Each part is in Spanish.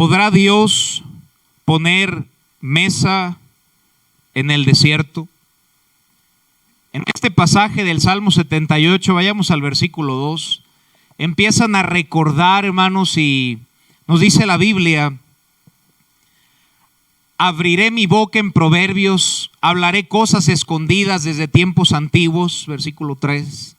¿Podrá Dios poner mesa en el desierto? En este pasaje del Salmo 78, vayamos al versículo 2, empiezan a recordar, hermanos, y nos dice la Biblia: abriré mi boca en proverbios, hablaré cosas escondidas desde tiempos antiguos, versículo 3,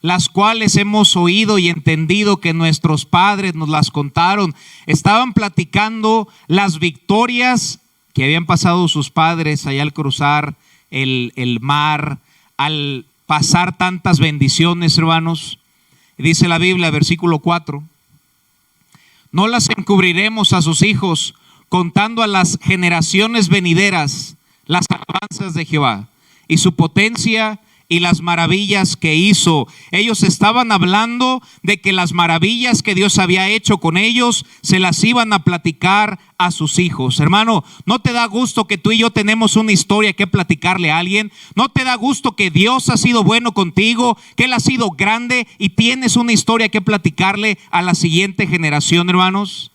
las cuales hemos oído y entendido que nuestros padres nos las contaron. Estaban platicando las victorias que habían pasado sus padres allá al cruzar el mar, al pasar tantas bendiciones, hermanos. Dice la Biblia, versículo 4, no las encubriremos a sus hijos, contando a las generaciones venideras las alabanzas de Jehová y su potencia y las maravillas que hizo. Ellos estaban hablando de que las maravillas que Dios había hecho con ellos se las iban a platicar a sus hijos. Hermano, ¿no te da gusto que tú y yo tenemos una historia que platicarle a alguien? ¿No te da gusto que Dios ha sido bueno contigo, que Él ha sido grande y tienes una historia que platicarle a la siguiente generación, hermanos?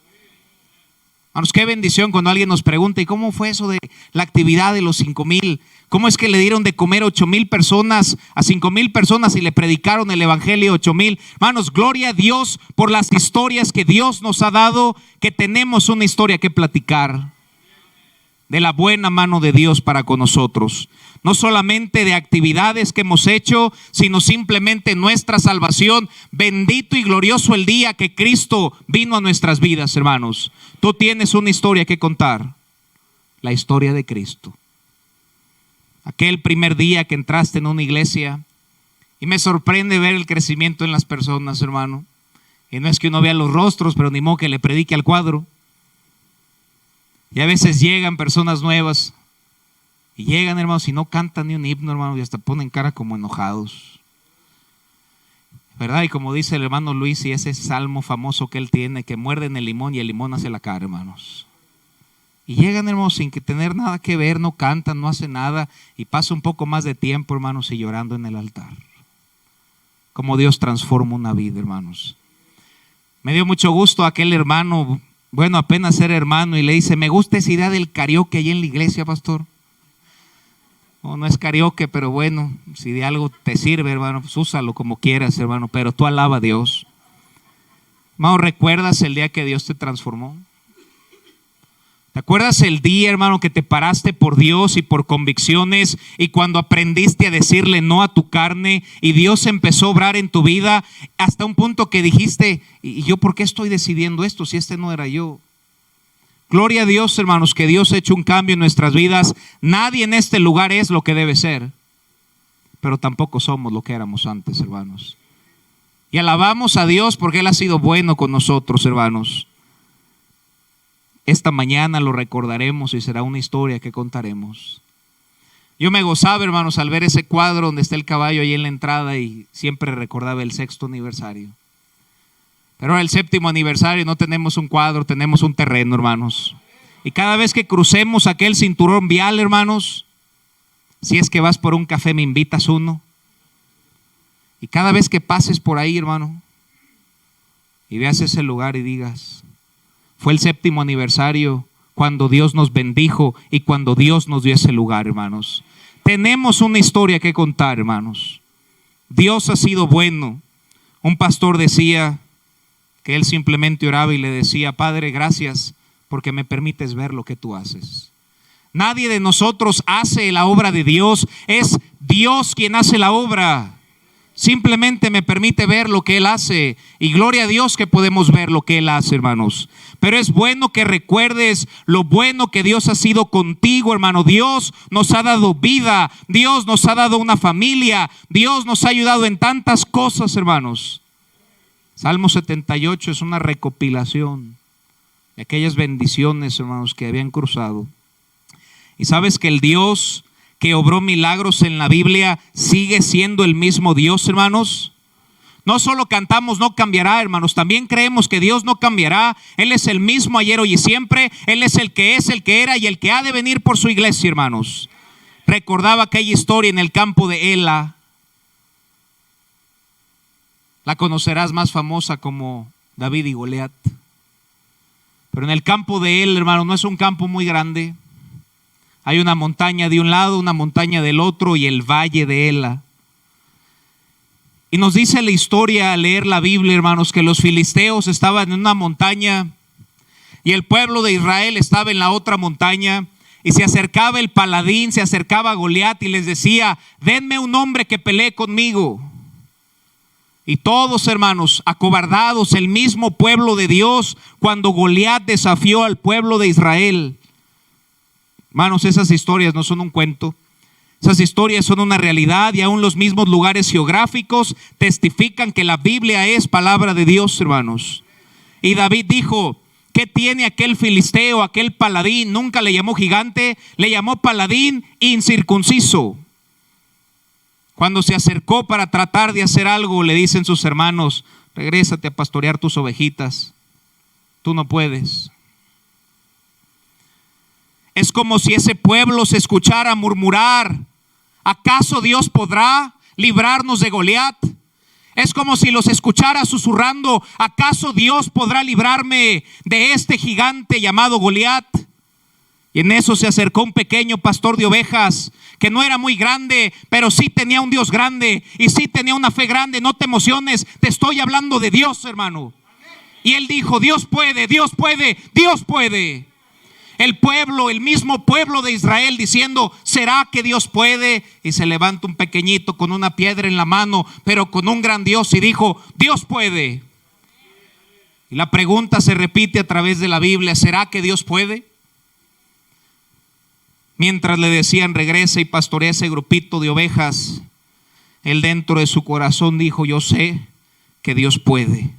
Hermanos, qué bendición cuando alguien nos pregunta: ¿y cómo fue eso de la actividad de los 5,000? ¿Cómo es que le dieron de comer 8,000 personas a 5,000 personas y le predicaron el evangelio a 8,000? Hermanos, gloria a Dios por las historias que Dios nos ha dado, que tenemos una historia que platicar de la buena mano de Dios para con nosotros. No solamente de actividades que hemos hecho, sino simplemente nuestra salvación. Bendito y glorioso el día que Cristo vino a nuestras vidas, hermanos. Tú tienes una historia que contar, la historia de Cristo. Aquel primer día que entraste en una iglesia, y me sorprende ver el crecimiento en las personas, hermano. Y no es que uno vea los rostros, pero ni modo que le predique al cuadro. Y a veces llegan personas nuevas y llegan, hermanos, y no cantan ni un himno, hermano, y hasta ponen cara como enojados, ¿verdad? Y como dice el hermano Luis, y ese salmo famoso que él tiene, que muerden el limón y el limón hace la cara, hermanos. Y llegan, hermanos, sin que tener nada que ver, no cantan, no hacen nada, y pasa un poco más de tiempo, hermanos, y llorando en el altar. Como Dios transforma una vida, hermanos. Me dio mucho gusto aquel hermano, bueno, apenas era hermano, y le dice: me gusta esa idea del karaoke allí en la iglesia, pastor. No es karaoke, pero bueno, si de algo te sirve, hermano, pues úsalo como quieras, hermano, pero tú alaba a Dios. Hermano, ¿recuerdas el día que Dios te transformó? ¿Te acuerdas el día, hermano, que te paraste por Dios y por convicciones, y cuando aprendiste a decirle no a tu carne y Dios empezó a obrar en tu vida hasta un punto que dijiste: ¿y yo por qué estoy decidiendo esto si este no era yo? Gloria a Dios, hermanos, que Dios ha hecho un cambio en nuestras vidas. Nadie en este lugar es lo que debe ser, pero tampoco somos lo que éramos antes, hermanos. Y alabamos a Dios porque Él ha sido bueno con nosotros, hermanos. Esta mañana lo recordaremos y será una historia que contaremos. Yo me gozaba, hermanos, al ver ese cuadro donde está el caballo ahí en la entrada, y siempre recordaba el 6º aniversario. Pero ahora el 7º aniversario no tenemos un cuadro, tenemos un terreno, hermanos. Y cada vez que crucemos aquel cinturón vial, hermanos, si es que vas por un café, me invitas uno. Y cada vez que pases por ahí, hermano, y veas ese lugar y digas: fue el 7º aniversario cuando Dios nos bendijo y cuando Dios nos dio ese lugar, hermanos. Tenemos una historia que contar, hermanos. Dios ha sido bueno. Un pastor decía que él simplemente oraba y le decía: Padre, gracias porque me permites ver lo que tú haces. Nadie de nosotros hace la obra de Dios, es Dios quien hace la obra. Simplemente me permite ver lo que Él hace, y gloria a Dios que podemos ver lo que Él hace, hermanos. Pero es bueno que recuerdes lo bueno que Dios ha sido contigo, hermano. Dios nos ha dado vida, Dios nos ha dado una familia, Dios nos ha ayudado en tantas cosas, hermanos. Salmo 78 es una recopilación de aquellas bendiciones, hermanos, que habían cruzado. Y sabes que el Dios que obró milagros en la Biblia sigue siendo el mismo Dios, hermanos. No solo cantamos no cambiará, hermanos, también creemos que Dios no cambiará. Él es el mismo ayer, hoy y siempre. Él es, el que era y el que ha de venir por su iglesia, hermanos. Recordaba aquella historia en el campo de Ela. La conocerás más famosa como David y Goliat. Pero en el campo de él, hermano, no es un campo muy grande. Hay una montaña de un lado, una montaña del otro y el valle de Ela. Y nos dice la historia al leer la Biblia, hermanos, que los filisteos estaban en una montaña y el pueblo de Israel estaba en la otra montaña. Y se acercaba el paladín, se acercaba a Goliat y les decía: denme un hombre que pelee conmigo. Y todos, hermanos, acobardados, el mismo pueblo de Dios, cuando Goliat desafió al pueblo de Israel. Hermanos, esas historias no son un cuento. Esas historias son una realidad y aún los mismos lugares geográficos testifican que la Biblia es palabra de Dios, hermanos. Y David dijo: ¿qué tiene aquel filisteo, aquel paladín? Nunca le llamó gigante, le llamó paladín incircunciso. Cuando se acercó para tratar de hacer algo, le dicen sus hermanos: regrésate a pastorear tus ovejitas, tú no puedes. Es como si ese pueblo se escuchara murmurar: ¿acaso Dios podrá librarnos de Goliat? Es como si los escuchara susurrando: ¿acaso Dios podrá librarme de este gigante llamado Goliat? Y en eso se acercó un pequeño pastor de ovejas que no era muy grande, pero sí tenía un Dios grande y sí tenía una fe grande. No te emociones, te estoy hablando de Dios, hermano. Y él dijo: Dios puede, Dios puede, Dios puede. El pueblo, el mismo pueblo de Israel diciendo: ¿será que Dios puede? Y se levanta un pequeñito con una piedra en la mano, pero con un gran Dios, y dijo: Dios puede. Y la pregunta se repite a través de la Biblia: ¿será que Dios puede? Mientras le decían: regrese y pastorea ese grupito de ovejas, él dentro de su corazón dijo: yo sé que Dios puede.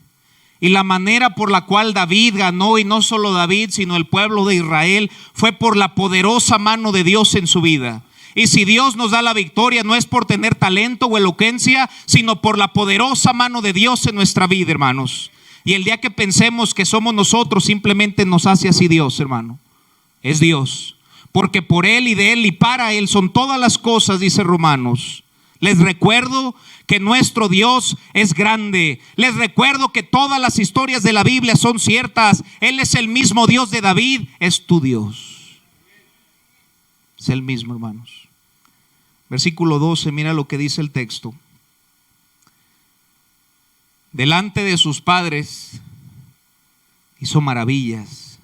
Y la manera por la cual David ganó, y no solo David, sino el pueblo de Israel, fue por la poderosa mano de Dios en su vida. Y si Dios nos da la victoria, no es por tener talento o elocuencia, sino por la poderosa mano de Dios en nuestra vida, hermanos. Y el día que pensemos que somos nosotros, simplemente nos hace así Dios, hermano. Es Dios. Porque por Él y de Él y para Él son todas las cosas, dice Romanos. Les recuerdo que nuestro Dios es grande. Les recuerdo que todas las historias de la Biblia son ciertas. Él es el mismo Dios de David, es tu Dios. Es el mismo, hermanos. Versículo 12, mira lo que dice el texto. Delante de sus padres hizo maravillas.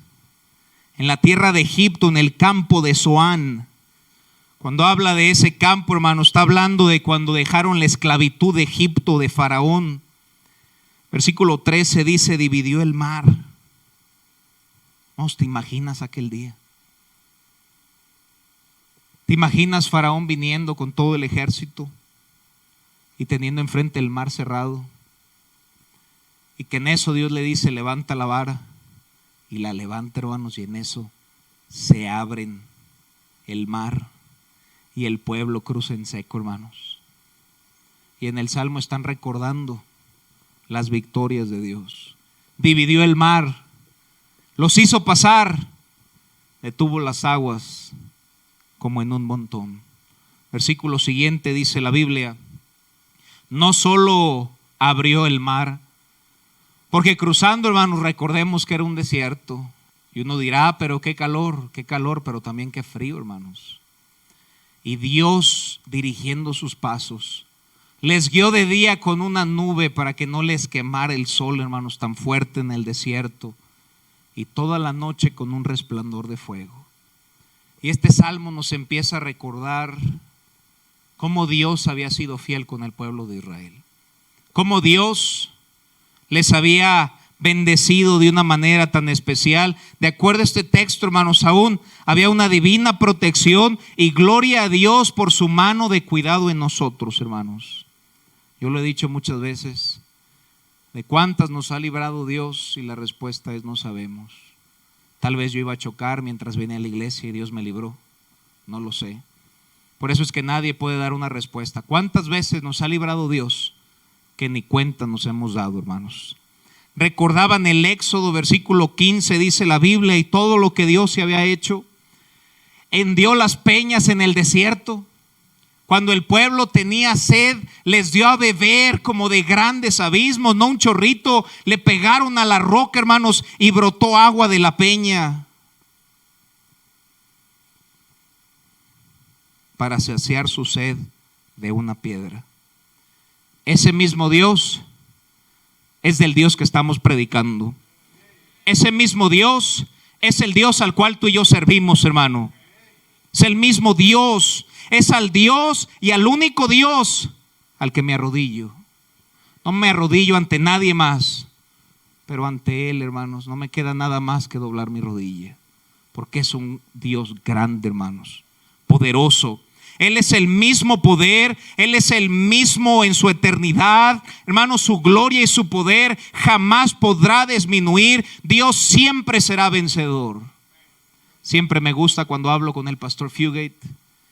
En la tierra de Egipto, en el campo de Zoán. Cuando habla de ese campo, hermano, está hablando de cuando dejaron la esclavitud de Egipto, de Faraón. Versículo 13 dice: dividió el mar. ¿Te imaginas aquel día? ¿Te imaginas Faraón viniendo con todo el ejército y teniendo enfrente el mar cerrado? Y que en eso Dios le dice: levanta la vara. Y la levanta, hermanos, y en eso se abren el mar. Y el pueblo cruza en seco, hermanos. Y en el Salmo están recordando las victorias de Dios. Dividió el mar, los hizo pasar, detuvo las aguas como en un montón. Versículo siguiente dice la Biblia: no solo abrió el mar, porque cruzando, hermanos, recordemos que era un desierto. Y uno dirá: pero qué calor, pero también qué frío, hermanos. Y Dios, dirigiendo sus pasos, les guió de día con una nube para que no les quemara el sol, hermanos, tan fuerte en el desierto, y toda la noche con un resplandor de fuego. Y este salmo nos empieza a recordar cómo Dios había sido fiel con el pueblo de Israel, cómo Dios les había bendecido de una manera tan especial. De acuerdo a este texto, hermanos, aún había una divina protección, y gloria a Dios por su mano de cuidado en nosotros, hermanos. Yo lo he dicho muchas veces: ¿de cuántas nos ha librado Dios? Y la respuesta es: no sabemos. Tal vez yo iba a chocar mientras venía a la iglesia y Dios me libró, no lo sé. Por eso es que nadie puede dar una respuesta. ¿Cuántas veces nos ha librado Dios que ni cuenta nos hemos dado, hermanos? Recordaban el Éxodo, versículo 15, dice la Biblia: y todo lo que Dios se había hecho. Hendió las peñas en el desierto, Cuando el pueblo tenía sed, les dio a beber como de grandes abismos, no un chorrito. Le pegaron a la roca, hermanos, y brotó agua de la peña para saciar su sed de una piedra. Ese mismo Dios es del Dios que estamos predicando. Ese mismo Dios es el Dios al cual tú y yo servimos, hermano. Es el mismo Dios. Es al Dios y al único Dios al que me arrodillo. No me arrodillo ante nadie más, pero ante Él, hermanos, no me queda nada más que doblar mi rodilla, porque es un Dios grande, hermanos, poderoso. Él es el mismo poder, Él es el mismo en su eternidad. Hermanos, su gloria y su poder jamás podrá disminuir. Dios siempre será vencedor. Siempre me gusta cuando hablo con el pastor Fugate.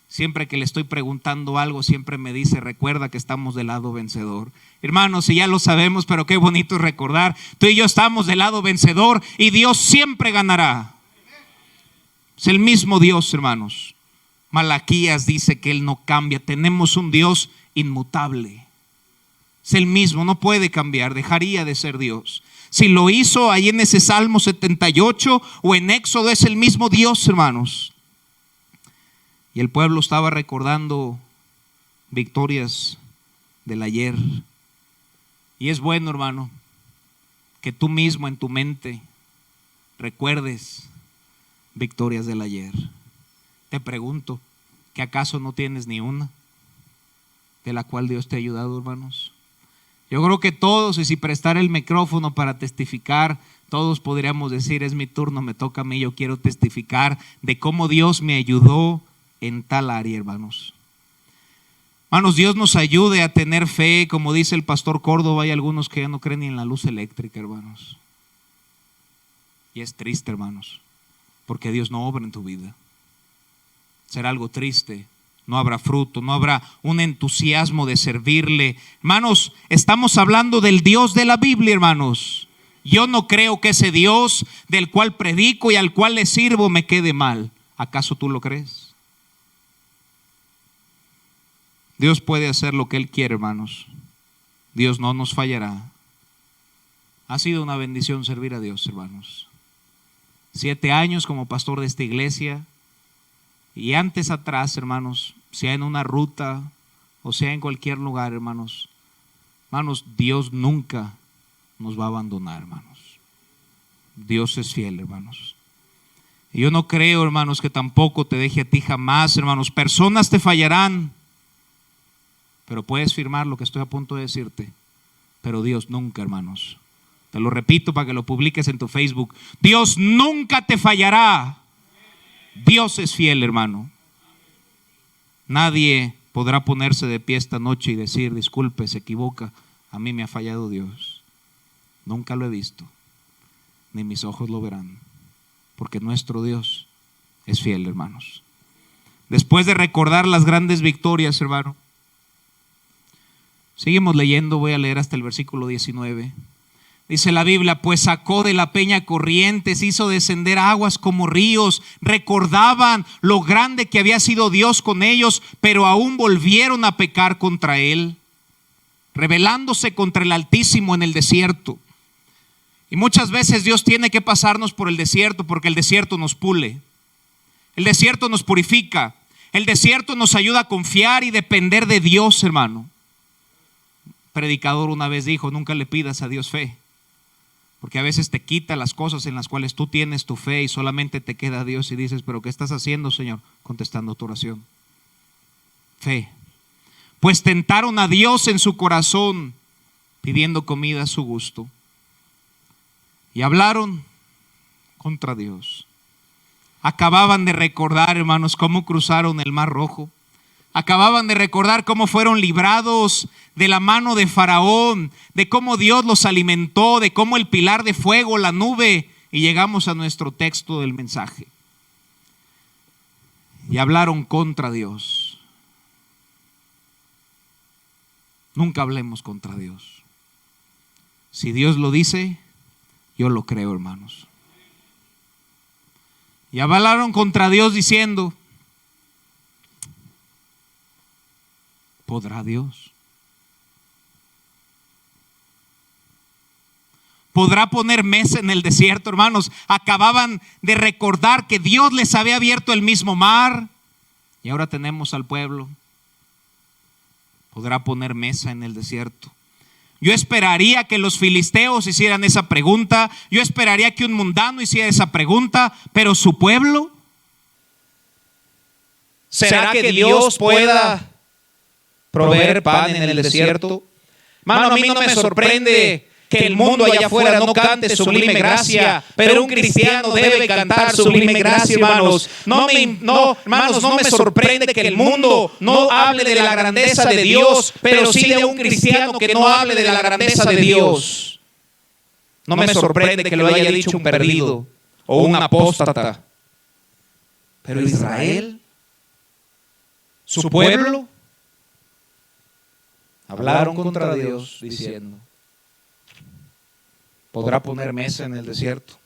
Siempre que le estoy preguntando algo, siempre me dice: recuerda que estamos del lado vencedor. Hermanos, si ya lo sabemos, pero qué bonito es recordar. Tú y yo estamos del lado vencedor y Dios siempre ganará. Es el mismo Dios, hermanos. Malaquías dice que Él no cambia. Tenemos un Dios inmutable. Es el mismo, no puede cambiar, dejaría de ser Dios. Si lo hizo ahí en ese Salmo 78 o en Éxodo, es el mismo Dios, hermanos. Y el pueblo estaba recordando victorias del ayer. Y es bueno, hermano, que tú mismo en tu mente recuerdes victorias del ayer. Te pregunto, ¿que acaso no tienes ni una de la cual Dios te ha ayudado, hermanos? Yo creo que todos, y si prestar el micrófono para testificar, todos podríamos decir: es mi turno, me toca a mí, yo quiero testificar de cómo Dios me ayudó en tal área, hermanos. Hermanos, Dios nos ayude a tener fe. Como dice el pastor Córdoba, hay algunos que ya no creen ni en la luz eléctrica, hermanos. Y es triste, hermanos, porque Dios no obra en tu vida. Será algo triste. No habrá fruto, no habrá un entusiasmo de servirle. Hermanos, estamos hablando del Dios de la Biblia, hermanos. Yo no creo que ese Dios del cual predico y al cual le sirvo me quede mal. ¿Acaso tú lo crees? Dios puede hacer lo que Él quiere, hermanos. Dios no nos fallará. Ha sido una bendición servir a Dios, hermanos. 7 años como pastor de esta iglesia. Y antes atrás, hermanos, sea en una ruta o sea en cualquier lugar, hermanos. Hermanos, Dios nunca nos va a abandonar, hermanos. Dios es fiel, hermanos. Y yo no creo, hermanos, que tampoco te deje a ti jamás, hermanos. Personas te fallarán, pero puedes firmar lo que estoy a punto de decirte. Pero Dios nunca, hermanos. Te lo repito para que lo publiques en tu Facebook. Dios nunca te fallará. Dios es fiel, hermano. Nadie podrá ponerse de pie esta noche y decir: disculpe, se equivoca, a mí me ha fallado Dios. Nunca lo he visto, ni mis ojos lo verán, porque nuestro Dios es fiel, hermanos. Después de recordar las grandes victorias, hermano, seguimos leyendo. Voy a leer hasta el versículo 19. Dice la Biblia: pues sacó de la peña corrientes, hizo descender aguas como ríos. Recordaban lo grande que había sido Dios con ellos, pero aún volvieron a pecar contra Él, rebelándose contra el Altísimo en el desierto. Y muchas veces Dios tiene que pasarnos por el desierto, porque el desierto nos pule, el desierto nos purifica, el desierto nos ayuda a confiar y depender de Dios, hermano. Predicador una vez dijo: nunca le pidas a Dios fe, porque a veces te quita las cosas en las cuales tú tienes tu fe y solamente te queda Dios, y dices: pero ¿qué estás haciendo, Señor? Contestando tu oración. Fe. Pues tentaron a Dios en su corazón, pidiendo comida a su gusto, y hablaron contra Dios. Acababan de recordar, hermanos, cómo cruzaron el Mar Rojo. Acababan de recordar cómo fueron librados de la mano de Faraón, de cómo Dios los alimentó, de cómo el pilar de fuego, la nube. Y llegamos a nuestro texto del mensaje. Y hablaron contra Dios. Nunca hablemos contra Dios. Si Dios lo dice, yo lo creo, hermanos. Y hablaron contra Dios diciendo: ¿Podrá Dios? ¿Podrá poner mesa en el desierto, hermanos? Acababan de recordar que Dios les había abierto el mismo mar y ahora tenemos al pueblo. ¿Podrá poner mesa en el desierto? Yo esperaría que los filisteos hicieran esa pregunta. Yo esperaría que un mundano hiciera esa pregunta. Pero su pueblo, ¿será que Dios pueda proveer pan en el desierto? Mano, a mí no me sorprende que el mundo allá afuera no cante sublime gracia, pero un cristiano debe cantar sublime gracia, hermanos. Hermanos, no me sorprende que el mundo no hable de la grandeza de Dios, pero sí de un cristiano que no hable de la grandeza de Dios. No me sorprende que lo haya dicho un perdido o un apóstata. Pero Israel, su pueblo, hablaron contra Dios diciendo: ¿podrá poner mesa en el desierto?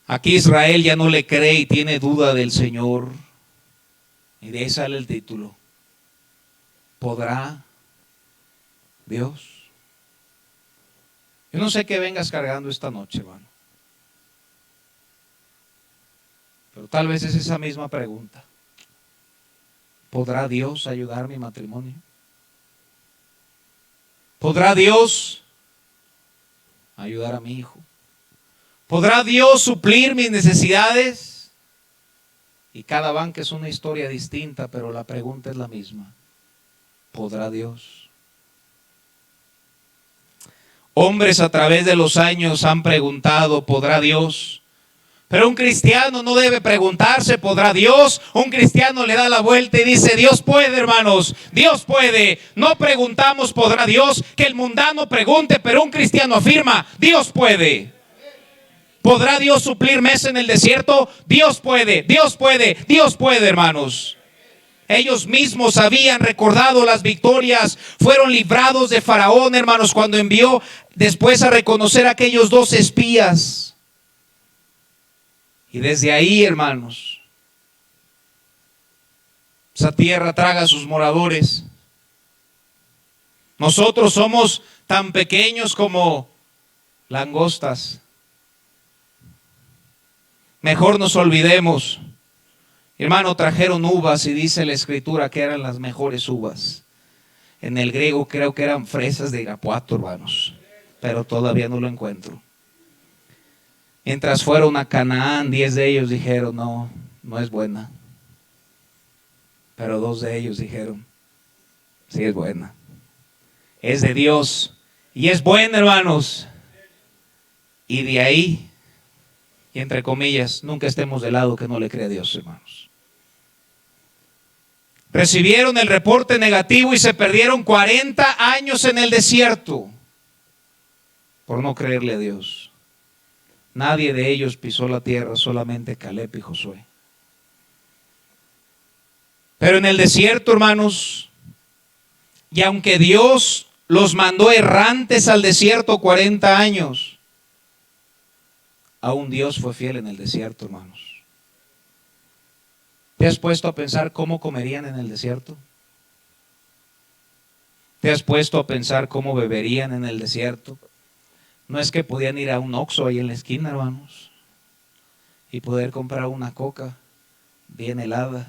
Aquí Israel ya no le cree y tiene duda del Señor. Y de ahí sale el título: ¿podrá Dios? Yo no sé qué vengas cargando esta noche, hermano, pero tal vez es esa misma pregunta: ¿podrá Dios ayudar mi matrimonio? ¿Podrá Dios ayudar a mi hijo? ¿Podrá Dios suplir mis necesidades? Y cada banca es una historia distinta, pero la pregunta es la misma: ¿podrá Dios? Hombres a través de los años han preguntado: ¿podrá Dios? Pero un cristiano no debe preguntarse: ¿podrá Dios? Un cristiano le da la vuelta y dice: Dios puede, hermanos, Dios puede. No preguntamos: ¿podrá Dios? Que el mundano pregunte, pero un cristiano afirma: Dios puede. ¿Podrá Dios suplir mesa en el desierto? Dios puede, Dios puede, Dios puede, hermanos. Ellos mismos habían recordado las victorias, fueron librados de Faraón, hermanos, cuando envió después a reconocer a aquellos 2 espías. Y desde ahí, hermanos, esa tierra traga a sus moradores. Nosotros somos tan pequeños como langostas. Mejor nos olvidemos. Hermano, trajeron uvas y dice la escritura que eran las mejores uvas. En el griego creo que eran fresas de Irapuato, hermanos, pero todavía no lo encuentro. Mientras fueron a Canaán, 10 de ellos dijeron: no, no es buena. Pero 2 de ellos dijeron: sí es buena. Es de Dios y es buena, hermanos. Y de ahí, y entre comillas, nunca estemos del lado que no le cree a Dios, hermanos. Recibieron el reporte negativo y se perdieron 40 años en el desierto por no creerle a Dios. Nadie de ellos pisó la tierra, solamente Caleb y Josué. Pero en el desierto, hermanos, y aunque Dios los mandó errantes al desierto 40 años, aún Dios fue fiel en el desierto, hermanos. ¿Te has puesto a pensar cómo comerían en el desierto? ¿Te has puesto a pensar cómo beberían en el desierto? No es que podían ir a un Oxxo ahí en la esquina, hermanos, y poder comprar una coca bien helada.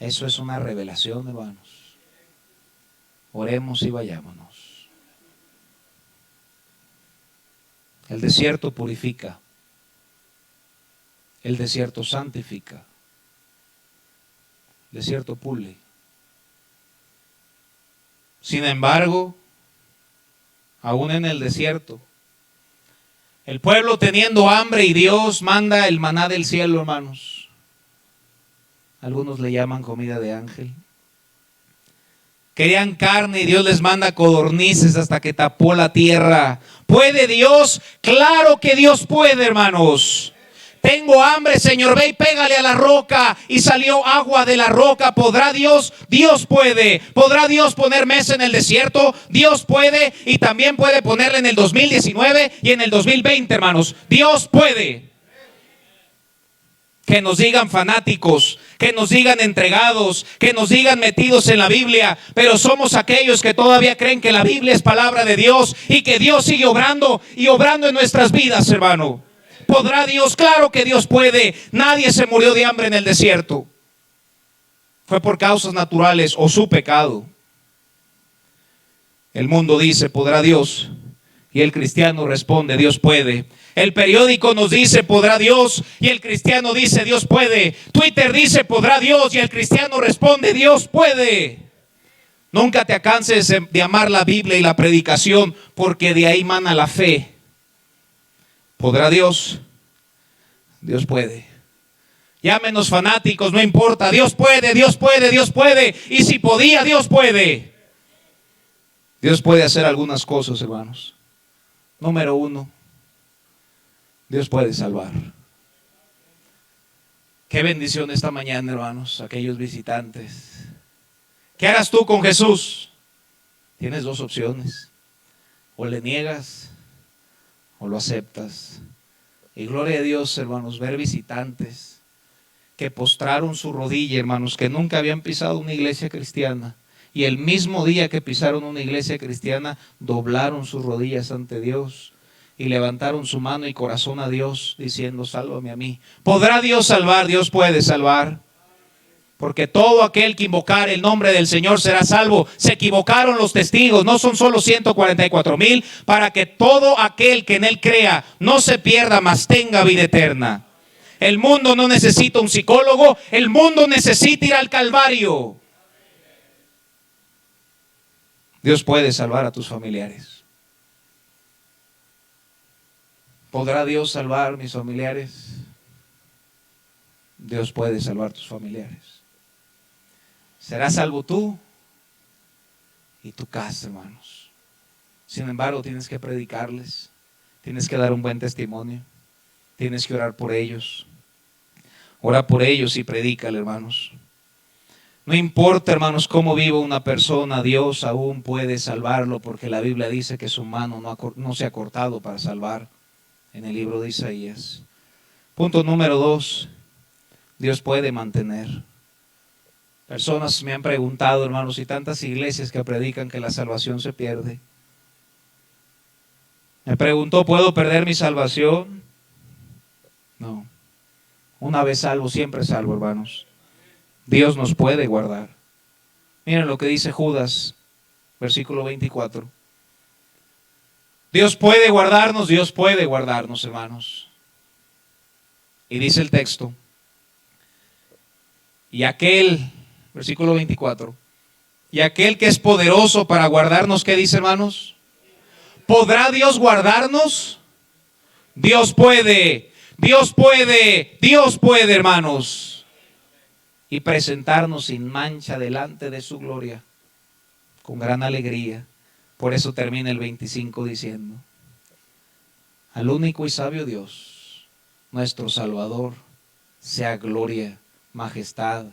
Eso es una revelación, hermanos. Oremos y vayámonos. El desierto purifica. El desierto santifica. El desierto pule. Sin embargo, aún en el desierto, el pueblo teniendo hambre y Dios manda el maná del cielo, hermanos. Algunos le llaman comida de ángel. Querían carne y Dios les manda codornices hasta que tapó la tierra. ¿Puede Dios? Claro que Dios puede, hermanos. Tengo hambre, Señor, ve y pégale a la roca y salió agua de la roca. ¿Podrá Dios? Dios puede. ¿Podrá Dios poner mesa en el desierto? Dios puede, y también puede ponerla en el 2019 y en el 2020, hermanos. Dios puede. que nos digan fanáticos, que nos digan entregados, que nos digan metidos en la Biblia, pero somos aquellos que todavía creen que la Biblia es palabra de Dios y que Dios sigue obrando y obrando en nuestras vidas, hermano. ¿Podrá Dios? Claro que Dios puede. Nadie se murió de hambre en el desierto. Fue por causas naturales o su pecado. El mundo dice, ¿podrá Dios? Y el cristiano responde, Dios puede. El periódico nos dice, ¿podrá Dios? Y el cristiano dice, Dios puede. Twitter dice, ¿podrá Dios? Y el cristiano responde, Dios puede. Nunca te canses de amar la Biblia y la predicación, porque de ahí mana la fe. ¿Podrá Dios? Dios puede. Llámenos fanáticos, no importa. Dios puede, Dios puede, Dios puede. Y si podía, Dios puede. Dios puede hacer algunas cosas, hermanos. Número 1, Dios puede salvar. Qué bendición esta mañana, hermanos, aquellos visitantes. ¿Qué harás tú con Jesús? Tienes 2 opciones. O le niegas o lo aceptas. Y gloria a Dios, hermanos, ver visitantes que postraron su rodilla, hermanos, que nunca habían pisado una iglesia cristiana. Y el mismo día que pisaron una iglesia cristiana, doblaron sus rodillas ante Dios y levantaron su mano y corazón a Dios, diciendo, sálvame a mí. ¿Podrá Dios salvar? Dios puede salvar. Porque todo aquel que invocar el nombre del Señor será salvo. Se equivocaron los testigos, no son solo 144,000, para que todo aquel que en Él crea no se pierda, mas tenga vida eterna. El mundo no necesita un psicólogo, el mundo necesita ir al Calvario. Dios puede salvar a tus familiares. ¿Podrá Dios salvar mis familiares? Dios puede salvar tus familiares. Serás salvo tú y tu casa, hermanos. Sin embargo, tienes que predicarles, tienes que dar un buen testimonio, tienes que orar por ellos. Ora por ellos y predícale, hermanos. No importa, hermanos, cómo viva una persona, Dios aún puede salvarlo, porque la Biblia dice que su mano no se ha cortado para salvar, en el libro de Isaías. Punto número 2, Dios puede mantener. Personas me han preguntado, hermanos, y tantas iglesias que predican que la salvación se pierde. Me preguntó, ¿puedo perder mi salvación? No. Una vez salvo, siempre salvo, hermanos. Dios nos puede guardar. Miren lo que dice Judas, versículo 24. Dios puede guardarnos, hermanos. Y dice el texto, y aquel, versículo 24, y aquel que es poderoso para guardarnos, ¿qué dice, hermanos? ¿Podrá Dios guardarnos? Dios puede, Dios puede, Dios puede, hermanos. Y presentarnos sin mancha delante de su gloria, con gran alegría. Por eso termina el 25 diciendo, al único y sabio Dios, nuestro Salvador, sea gloria, majestad,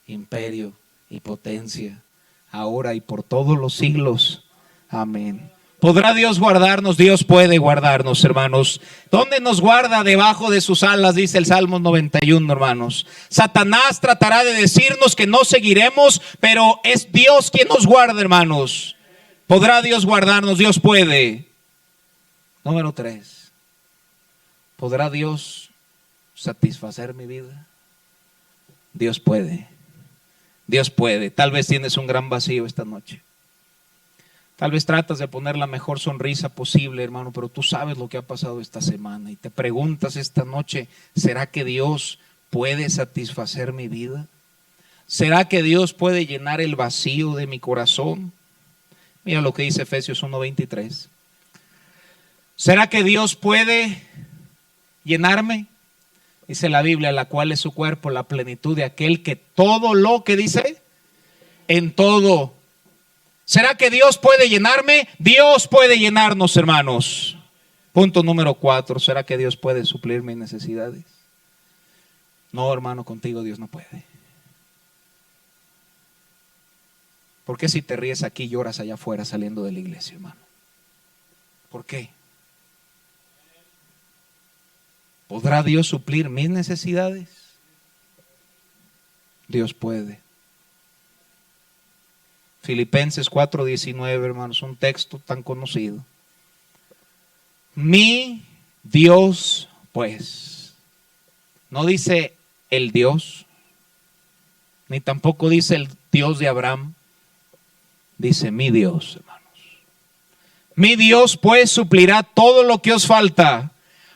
imperio y potencia, ahora y por todos los siglos. Amén. ¿Podrá Dios guardarnos? Dios puede guardarnos, hermanos. ¿Dónde nos guarda? Debajo de sus alas, dice el Salmo 91, hermanos. Satanás tratará de decirnos que no seguiremos, pero es Dios quien nos guarda, hermanos. ¿Podrá Dios guardarnos? Dios puede. Número 3. ¿Podrá Dios satisfacer mi vida? Dios puede. Dios puede. Tal vez tienes un gran vacío esta noche. Tal vez tratas de poner la mejor sonrisa posible, hermano, pero tú sabes lo que ha pasado esta semana y te preguntas esta noche, ¿será que Dios puede satisfacer mi vida? ¿Será que Dios puede llenar el vacío de mi corazón? Mira lo que dice Efesios 1:23. ¿Será que Dios puede llenarme? Dice la Biblia, la cual es su cuerpo, la plenitud de aquel que todo lo que dice, en todo. ¿Será que Dios puede llenarme? Dios puede llenarnos, hermanos. Punto número 4. ¿Será que Dios puede suplir mis necesidades? No, hermano, contigo Dios no puede. ¿Por qué si te ríes aquí lloras allá afuera saliendo de la iglesia, hermano? ¿Por qué? ¿Podrá Dios suplir mis necesidades? Dios puede. Filipenses 4:19, hermanos, un texto tan conocido. Mi Dios, pues, no dice el Dios, ni tampoco dice el Dios de Abraham, dice mi Dios, hermanos. Mi Dios, pues, suplirá todo lo que os falta,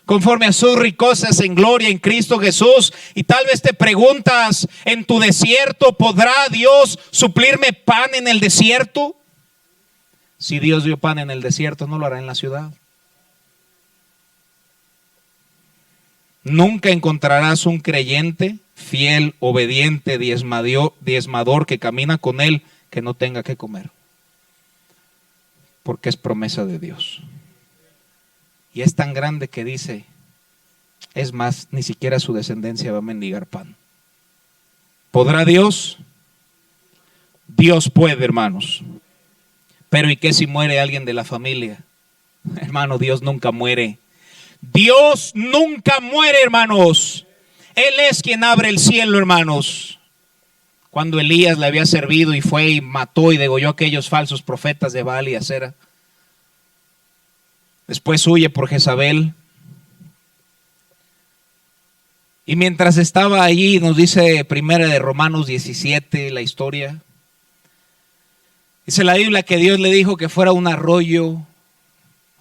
conforme a sus riquezas en gloria en Cristo Jesús. Y tal vez te preguntas en tu desierto, ¿podrá Dios suplirme pan en el desierto? Si Dios dio pan en el desierto, ¿no lo hará en la ciudad? Nunca encontrarás un creyente fiel, obediente, diezmador que camina con Él que no tenga que comer, porque es promesa de Dios. Y es tan grande que dice, es más, ni siquiera su descendencia va a mendigar pan. ¿Podrá Dios? Dios puede, hermanos. Pero ¿y qué si muere alguien de la familia? Hermano, Dios nunca muere. Dios nunca muere, hermanos. Él es quien abre el cielo, hermanos. Cuando Elías le había servido y fue y mató y degolló a aquellos falsos profetas de Baal y Acera. Después huye por Jezabel. Y mientras estaba allí, nos dice primera de Romanos 17, la historia. Dice la Biblia que Dios le dijo que fuera un arroyo.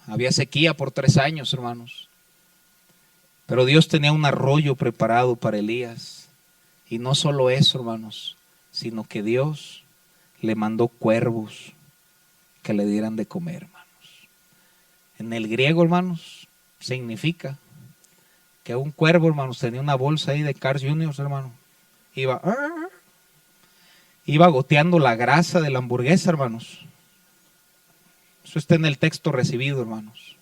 Había sequía por 3 años, hermanos. Pero Dios tenía un arroyo preparado para Elías. Y no solo eso, hermanos, sino que Dios le mandó cuervos que le dieran de comer, hermanos. En el griego, hermanos, significa que un cuervo, hermanos, tenía una bolsa ahí de Carl's Jr., hermano. Iba goteando la grasa de la hamburguesa, hermanos. Eso está en el texto recibido, hermanos.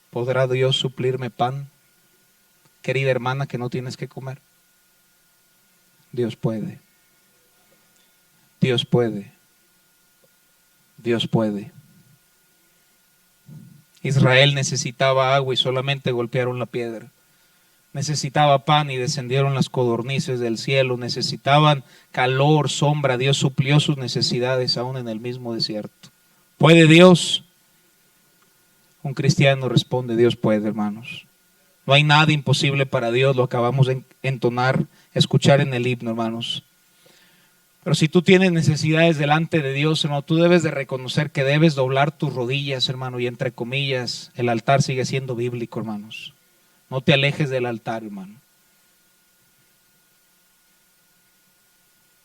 ¿Podrá Dios suplirme pan, querida hermana, que no tienes que comer? Dios puede. Dios puede. Dios puede. Israel necesitaba agua y solamente golpearon la piedra. Necesitaba pan y descendieron las codornices del cielo. Necesitaban calor, sombra. Dios suplió sus necesidades aún en el mismo desierto. ¿Puede Dios? Un cristiano responde, Dios puede, hermanos. No hay nada imposible para Dios, lo acabamos de entonar, escuchar en el himno, hermanos. Pero si tú tienes necesidades delante de Dios, hermano, tú debes de reconocer que debes doblar tus rodillas, hermano, y entre comillas, el altar sigue siendo bíblico, hermanos. No te alejes del altar, hermano.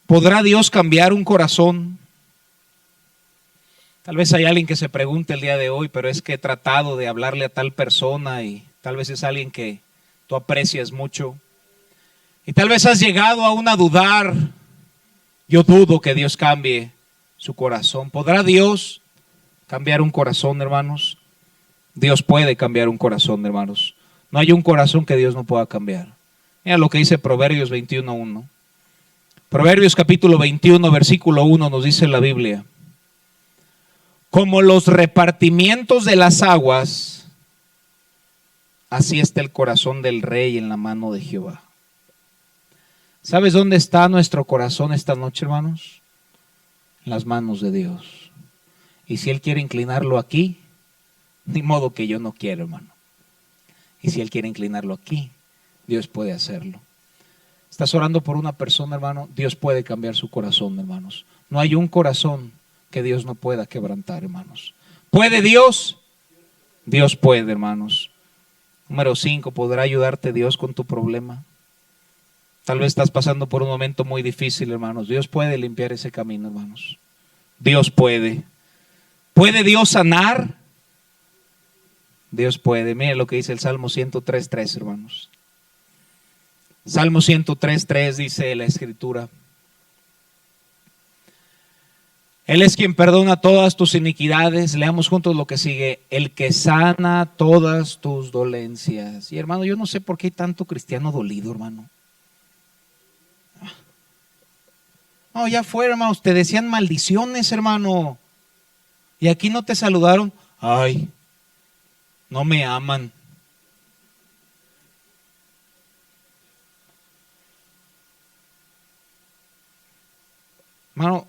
¿Podrá Dios cambiar un corazón? Tal vez hay alguien que se pregunte el día de hoy, pero es que he tratado de hablarle a tal persona y tal vez es alguien que tú aprecias mucho. Y tal vez has llegado aún a dudar. Yo dudo que Dios cambie su corazón. ¿Podrá Dios cambiar un corazón, hermanos? Dios puede cambiar un corazón, hermanos. No hay un corazón que Dios no pueda cambiar. Mira lo que dice Proverbios 21:1. Proverbios capítulo 21, versículo 1 nos dice la Biblia. Como los repartimientos de las aguas, así está el corazón del rey en la mano de Jehová. ¿Sabes dónde está nuestro corazón esta noche, hermanos? En las manos de Dios. Y si Él quiere inclinarlo aquí, ni modo que yo no quiero, hermano. Y si Él quiere inclinarlo aquí, Dios puede hacerlo. Estás orando por una persona, hermano, Dios puede cambiar su corazón, hermanos. No hay un corazón que Dios no pueda quebrantar, hermanos. ¿Puede Dios? Dios puede, hermanos. Número 5, ¿podrá ayudarte Dios con tu problema? Tal vez estás pasando por un momento muy difícil, hermanos. Dios puede limpiar ese camino, hermanos. Dios puede. ¿Puede Dios sanar? Dios puede. Mire lo que dice el Salmo 103:3, hermanos. Salmo 103:3 dice la Escritura. Él es quien perdona todas tus iniquidades. Leamos juntos lo que sigue. El que sana todas tus dolencias. Y hermano, yo no sé por qué hay tanto cristiano dolido, hermano. No, ya fuera, hermano. Te decían maldiciones, hermano. Y aquí no te saludaron. Ay, no me aman. Hermano,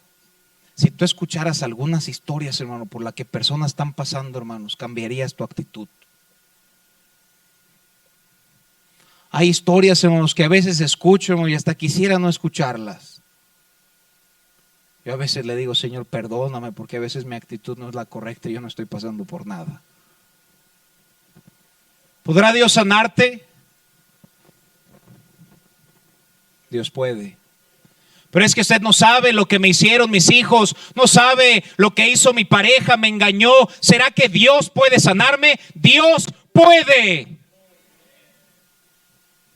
si tú escucharas algunas historias, hermano, por las que personas están pasando, hermanos, cambiarías tu actitud. Hay historias, hermanos, que a veces escucho, hermano, y hasta quisiera no escucharlas. Yo a veces le digo, Señor, perdóname, porque a veces mi actitud no es la correcta y yo no estoy pasando por nada. ¿Podrá Dios sanarte? Dios puede. Pero es que usted no sabe lo que me hicieron mis hijos, no sabe lo que hizo mi pareja, me engañó. ¿Será que Dios puede sanarme? Dios puede.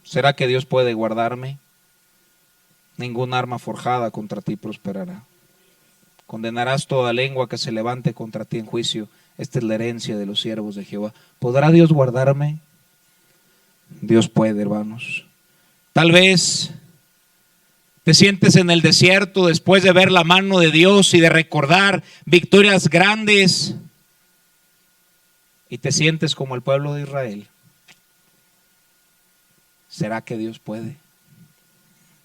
¿Será que Dios puede guardarme? Ningún arma forjada contra ti prosperará. Condenarás toda lengua que se levante contra ti en juicio. Esta es la herencia de los siervos de Jehová. ¿Podrá Dios guardarme? Dios puede, hermanos. Tal vez te sientes en el desierto después de ver la mano de Dios y de recordar victorias grandes, y te sientes como el pueblo de Israel. ¿Será que Dios puede?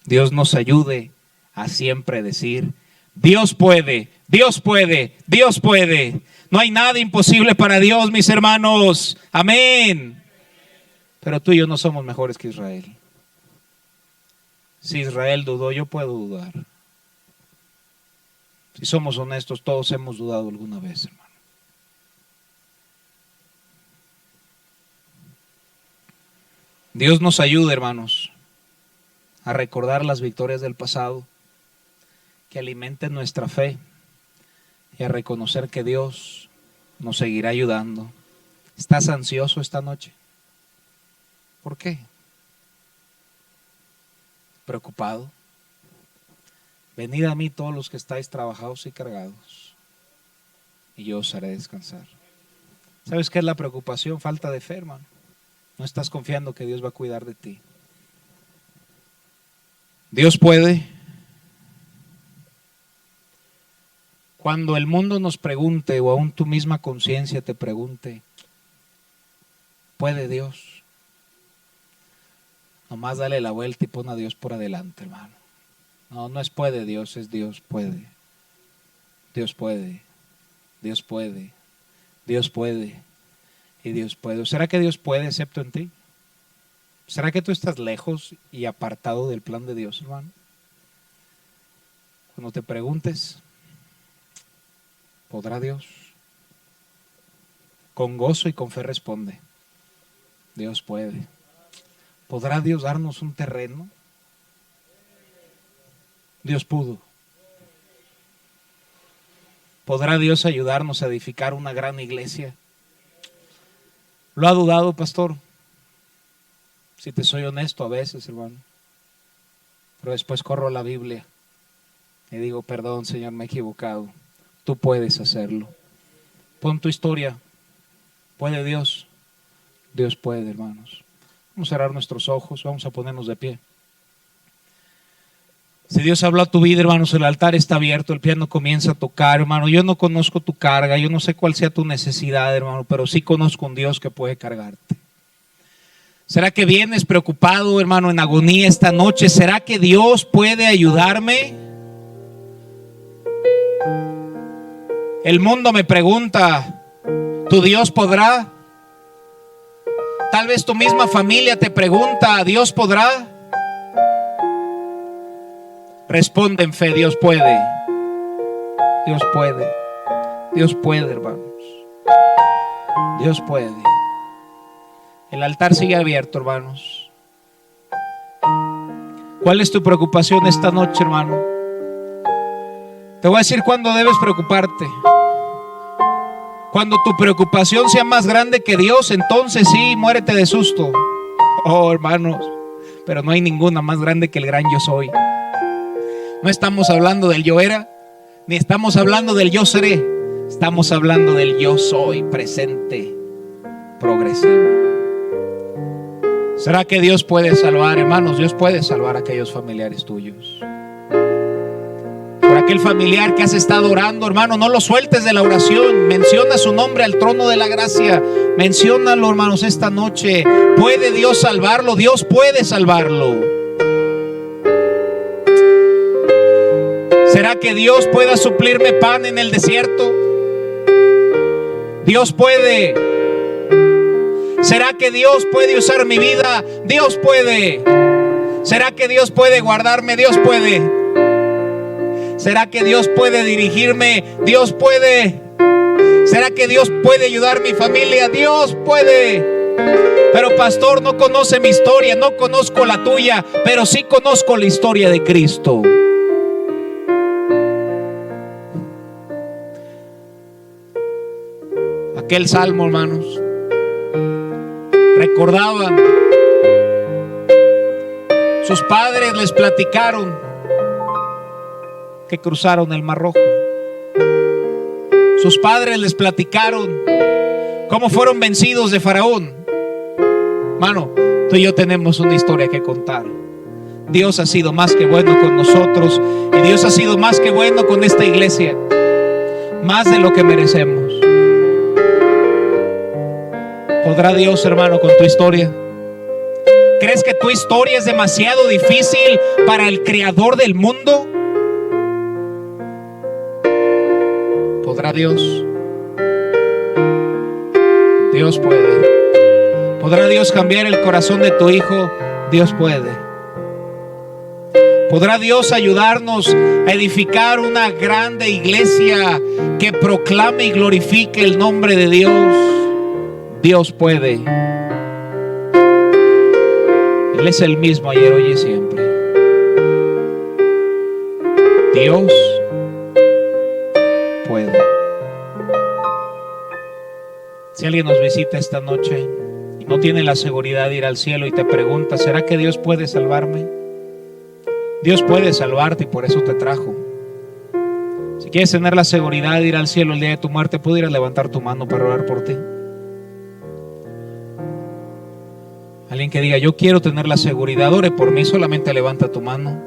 Dios nos ayude a siempre decir: Dios puede, Dios puede, Dios puede. No hay nada imposible para Dios, mis hermanos. Amén. Pero tú y yo no somos mejores que Israel. Si Israel dudó, yo puedo dudar. Si somos honestos, todos hemos dudado alguna vez, hermano. Dios nos ayude, hermanos, a recordar las victorias del pasado, que alimenten nuestra fe y a reconocer que Dios nos seguirá ayudando. ¿Estás ansioso esta noche? ¿Por qué? ¿Preocupado? Venid a mí todos los que estáis trabajados y cargados, y yo os haré descansar. ¿Sabes qué es la preocupación? Falta de fe, hermano. No estás confiando que Dios va a cuidar de ti. Dios puede. Cuando el mundo nos pregunte, o aún tu misma conciencia te pregunte, ¿puede Dios? Nomás dale la vuelta y pon a Dios por adelante, hermano. No, no es puede Dios, es Dios puede. Dios puede, Dios puede, Dios puede y Dios puede. ¿Será que Dios puede excepto en ti? ¿Será que tú estás lejos y apartado del plan de Dios, hermano? Cuando te preguntes, ¿podrá Dios? Con gozo y con fe responde: Dios puede. ¿Podrá Dios darnos un terreno? Dios pudo. ¿Podrá Dios ayudarnos a edificar una gran iglesia? ¿Lo ha dudado, pastor? Si te soy honesto, a veces, hermano. Pero después corro a la Biblia y digo: perdón, Señor, me he equivocado. Tú puedes hacerlo. Pon tu historia. ¿Puede Dios? Dios puede, hermanos. Vamos a cerrar nuestros ojos, vamos a ponernos de pie. Si Dios habló a tu vida, hermanos, el altar está abierto, el piano comienza a tocar, hermano. Yo no conozco tu carga, yo no sé cuál sea tu necesidad, hermano, pero sí conozco un Dios que puede cargarte. ¿Será que vienes preocupado, hermano, en agonía esta noche? ¿Será que Dios puede ayudarme? El mundo me pregunta: ¿tu Dios podrá? Tal vez tu misma familia te pregunta: ¿Dios podrá? Responde en fe: Dios puede. Dios puede. Dios puede, hermanos. Dios puede. El altar sigue abierto, hermanos. ¿Cuál es tu preocupación esta noche, hermano? Te voy a decir cuándo debes preocuparte. Cuando tu preocupación sea más grande que Dios, entonces sí, muérete de susto. Oh, hermanos, pero no hay ninguna más grande que el gran yo soy. No estamos hablando del yo era, ni estamos hablando del yo seré. Estamos hablando del yo soy presente, progresivo. ¿Será que Dios puede salvar, hermanos? Dios puede salvar a aquellos familiares tuyos. Por aquel familiar que has estado orando, hermano, no lo sueltes de la oración. Menciona su nombre al trono de la gracia. Menciónalo, hermanos, esta noche. ¿Puede Dios salvarlo? Dios puede salvarlo. ¿Será ¿Será que Dios pueda suplirme pan en el desierto? Dios puede. ¿Será que Dios puede usar mi vida? Dios puede. ¿Será que Dios puede guardarme? Dios puede. ¿Será que Dios puede dirigirme? Dios puede. ¿Será que Dios puede ayudar a mi familia? Dios puede. Pero pastor, no conoce mi historia, no conozco la tuya, pero sí conozco la historia de Cristo. Aquel salmo, hermanos, recordaban, sus padres les platicaron que cruzaron el Mar Rojo. Sus padres les platicaron cómo fueron vencidos de Faraón. Hermano, tú y yo tenemos una historia que contar. Dios ha sido más que bueno con nosotros, y Dios ha sido más que bueno con esta iglesia, más de lo que merecemos. ¿Podrá Dios, hermano, con tu historia? ¿Crees que tu historia es demasiado difícil para el creador del mundo? ¿Podrá Dios? Dios puede. ¿Podrá Dios cambiar el corazón de tu hijo? Dios puede. ¿Podrá Dios ayudarnos a edificar una grande iglesia que proclame y glorifique el nombre de Dios? Dios puede. Él es el mismo ayer, hoy y siempre. Dios puede. Si alguien nos visita esta noche y no tiene la seguridad de ir al cielo y te pregunta, ¿será que Dios puede salvarme? Dios puede salvarte y por eso te trajo. Si quieres tener la seguridad de ir al cielo el día de tu muerte, ¿pudieras levantar tu mano para orar por ti? Alguien que diga, yo quiero tener la seguridad, ore por mí, solamente levanta tu mano.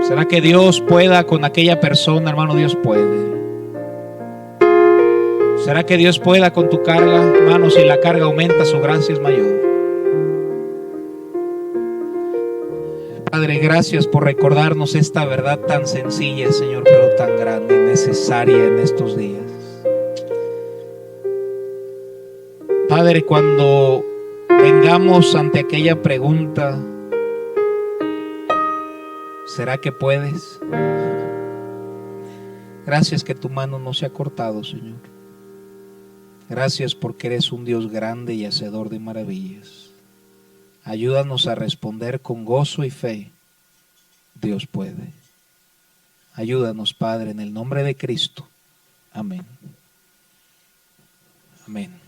¿Será que Dios pueda con aquella persona, hermano? Dios puede. ¿Será que Dios pueda con tu carga? Hermano, si la carga aumenta, su gracia es mayor. Padre, gracias por recordarnos esta verdad tan sencilla, Señor, pero tan grande y necesaria en estos días. Padre, cuando vengamos ante aquella pregunta, ¿será que puedes? Gracias que tu mano no se ha cortado, Señor. Gracias porque eres un Dios grande y hacedor de maravillas. Ayúdanos a responder con gozo y fe. Dios puede. Ayúdanos, Padre, en el nombre de Cristo. Amén. Amén.